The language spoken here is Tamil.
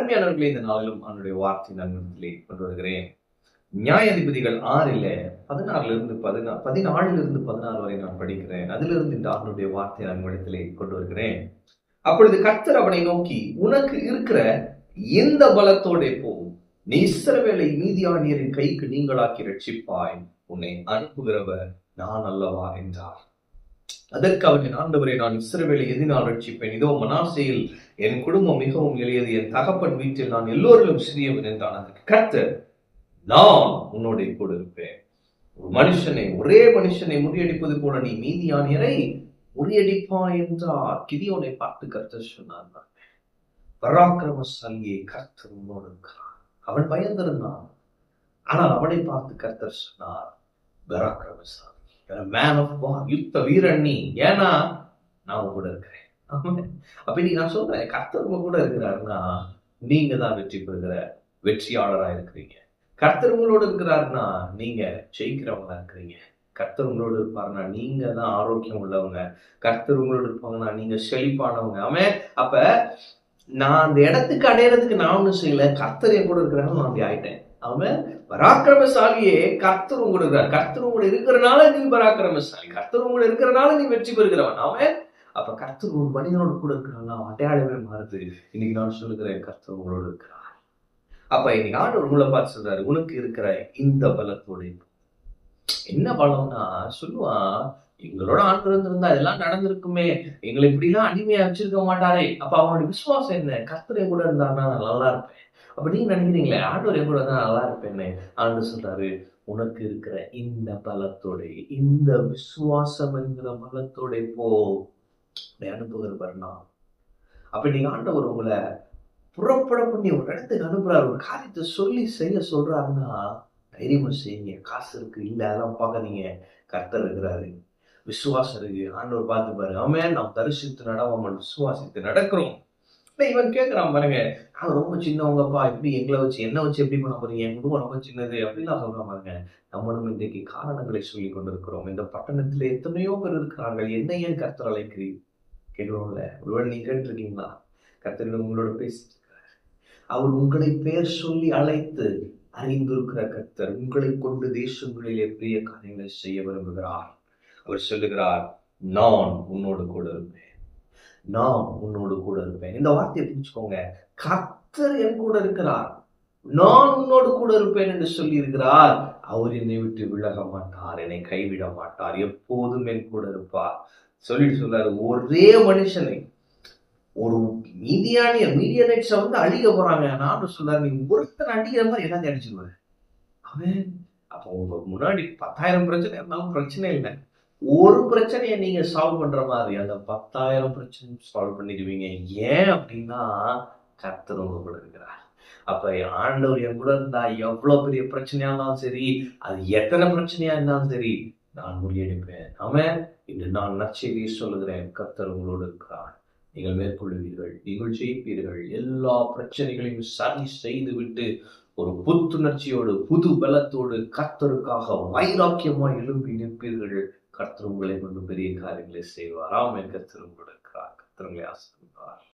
அருமையானவர்களே, இந்த நாளிலும் அவனுடைய வார்த்தை நன்மையிலே கொண்டு வருகிறேன். நியாயாதிபதிகள் 14 வரை நான் படிக்கிறேன். அதிலிருந்து இந்த ஆண்டுடைய வார்த்தை நான் இடத்திலே கொண்டு வருகிறேன். அப்பொழுது கர்த்தர் அவனை நோக்கி, உனக்கு இருக்கிற எந்த பலத்தோட போ, நீ இஸ்ரவேலை மீதியானியரின் கைக்கு நீங்களாக்கி ரட்சிப்பாய், உன்னை அனுப்புகிறவர் நான் அல்லவா என்றார். அதற்கு அவன், ஆண்டவரே, நான் இஸ்ரவேலை எதினால் ரட்சிப்பேன்? இதோ மனாசேயில் என் குடும்பம் மிகவும் எளியது, என் தகப்பன் வீட்டில் நான் எல்லோரிலும் சிறியவன் என்றான். அதற்கு கர்த்தர், நான் உன்னோட கூட இருப்பேன். ஒரே மனுஷனை முறியடிப்பது போல நீ மீதியானியரை முறியடிப்பாய் என்றார். கிதியோனை பார்த்து கர்த்தர் சொன்னார், பராக்கிரமசாலியே, கர்த்தர் உன்னோடு இருக்கிறார். அவன் பயந்திருந்தான். ஆனால் அவனை பார்த்து கர்த்தர் சொன்னார், பராக்கிரமசாலி, மேன் ஆஃப் வார், யுத்த வீரன் நீ, ஏன்னா நான் உங்க கூட இருக்கிறேன். அப்ப இன்னைக்கு நான் சொல்றேன், கர்த்தர் உங்க கூட இருக்கிறாருன்னா நீங்க தான் வெற்றி பெறுகிற வெற்றியாளரா இருக்கிறீங்க. கர்த்தர் உங்களோடு இருக்கிறாருன்னா நீங்க ஜெயிக்கிறவங்களா இருக்கிறீங்க. கர்த்தர் உங்களோடு இருப்பாருன்னா நீங்க தான் ஆரோக்கியம் உள்ளவங்க. கர்த்தர் உங்களோடு இருப்பாங்கன்னா நீங்க செழிப்பானவங்க. அவன் அப்ப நான் அந்த இடத்துக்கு அடையிறதுக்கு நான் ஒன்றும் செய்யல, கர்த்தர் என் கூட இருக்கிறாங்க, நான் அப்படி ஆயிட்டேன். அவன் பராக்கிரமசாலியே, கர்த்தர் உங்களோட இருக்கிறார். கர்த்தர் உங்களோட இருக்கிறனால நீ பராக்கிரமசாலி, கர்த்தர் உங்களோட இருக்கிறனால நீ வெற்றி பெறுகிறவன். அவன் அப்ப கர்த்தர் ஒரு மனிதனோட கூட இருக்கிறான்னா அடையாளமே மாறுது. இன்னைக்கு நான் சொல்லுகிறேன், கர்த்தர் உங்களோட இருக்கிறார். அப்ப இன்னைக்கு ஆண்டவர் உங்களை பார்த்து சொல்றாரு, உனக்கு இருக்கிற இந்த பலத்தோட. என்ன பலம்னா, சொல்லுவான், எங்களோட ஆண்டவர் இருந்திருந்தா இதெல்லாம் நடந்திருக்குமே, எங்களை இப்படி எல்லாம் அடிமையா வச்சிருக்க மாட்டாரே. அப்ப அவனுடைய விசுவாசம் என்ன? கர்த்தர் என் கூட இருந்தாருன்னா நான் நல்லா இருப்பேன். அப்ப நீங்க நினைக்கிறீங்களே, ஆண்டவர் என் கூட இருந்தா நல்லா இருப்பேன்னு. ஆண்டவர் சொல்றாரு, உனக்கு இருக்கிற இந்த பலத்தோட, இந்த விசுவாசம் என்கிற பலத்தோட போ, அனுப்புகிற பாருனா. அப்ப நீங்க ஆண்டவர் உங்களை புறப்பட பண்ணி ஒரு இடத்துக்கு அனுப்புறாரு, ஒரு காரியத்தை சொல்லி செய்ய சொல்றாருன்னா தைரியமா செய்யுங்க. காசு இருக்கு இல்ல அதெல்லாம் பார்க்காதீங்க, கர்த்தர் இருக்கிறாரு, விசுவாசம் இருக்கு. ஆண்டவர் பார்த்து பாரு, அவன் நாம் தரிசித்து நடவாமல் விசுவாசித்து நடக்கிறோம். இவன் கேட்கிறான் பாருங்க, நான் ரொம்ப சின்னவங்கப்பா, எப்படி எங்களை வச்சு என்ன வச்சு எப்படி பண்ண போறீங்க, என் குடும்பம் ரொம்ப சின்னது அப்படின்லாம் சொல்றான் பாருங்க. நம்மளும் இன்றைக்கு காரணங்களை சொல்லி கொண்டிருக்கிறோம். இந்த பட்டணத்துல எத்தனையோ பேர் இருக்கிறார்கள், என்ன ஏன் கர்த்தர் அழைக்கிறீர் கேட்கிறோம்ல. ஒருவேளை நீங்க கேட்டிருக்கீங்களா? கர்த்தர் உங்களோட பேசிட்டு அவர் உங்களை பெயர் சொல்லி அழைத்து அறிந்திருக்கிற கர்த்தர் உங்களை கொண்டு தேசங்களிலே பெரிய காரியங்களை செய்ய விரும்புகிறார். அவர் சொல்லுகிறார், நான் உன்னோடு கூட இருப்பேன், நான் உன்னோடு கூட இருப்பேன். இந்த வார்த்தையை புரிஞ்சுக்கோங்க. கர்த்தர் என் கூட இருக்கிறார், நான் உன்னோடு கூட இருப்பேன் என்று சொல்லி இருக்கிறார். அவர் என்னை விட்டு விலக மாட்டார், என்னை கைவிட மாட்டார், எப்போதும் என் கூட இருப்பார் சொல்லிட்டு சொல்றாரு. ஒரே மனுஷனை, ஒரு மீடியனைட்ஸை வந்து அழிக்க போறாங்க. நான் சொல்றாரு, நீ ஒருத்தர் அடிக்கிற மாதிரி எல்லாத்தையும் அடிச்சிருவாரு. அவன் அப்போ உங்க முன்னாடி 10,000 பிரச்சனை இருந்தாலும் பிரச்சனை இல்லை, ஒரு பிரச்சனையை நீங்க சால்வ் பண்ற மாதிரி அந்த 10,000 பிரச்சனை சால்வ் பண்ணிடுவீங்க. ஏன் அப்படின்னா கர்த்தர் உங்க கூட இருக்கிறார். அப்ப ஆண்டவர் என் கூட இருந்தா எவ்வளவு பெரிய பிரச்சனையா இருந்தாலும் சரி, அது எத்தனை பிரச்சனையா இருந்தாலும் சரி, நான் முறியடிப்பேன். அவன் இன்று நான் நற்செய்தியை சொல்லுகிறேன், கர்த்தர் உங்களோடு இருக்கிறார். நீங்கள் மேற்கொள்வீர்கள், நீங்கள் ஜெயிப்பீர்கள். எல்லா பிரச்சனைகளையும் சரி செய்து விட்டு ஒரு புத்துணர்ச்சியோடு புது பலத்தோடு கர்த்தருக்காக வைராக்கியமாய் எழும்பி நிற்பீர்கள். கர்த்தர் உங்களை கொண்டு பெரிய காரியங்களை செய்வார். ஆமென். கர்த்தர் உங்களோடு இருக்கிறார். கர்த்தர் உங்களை ஆசீர்வதிப்பார்.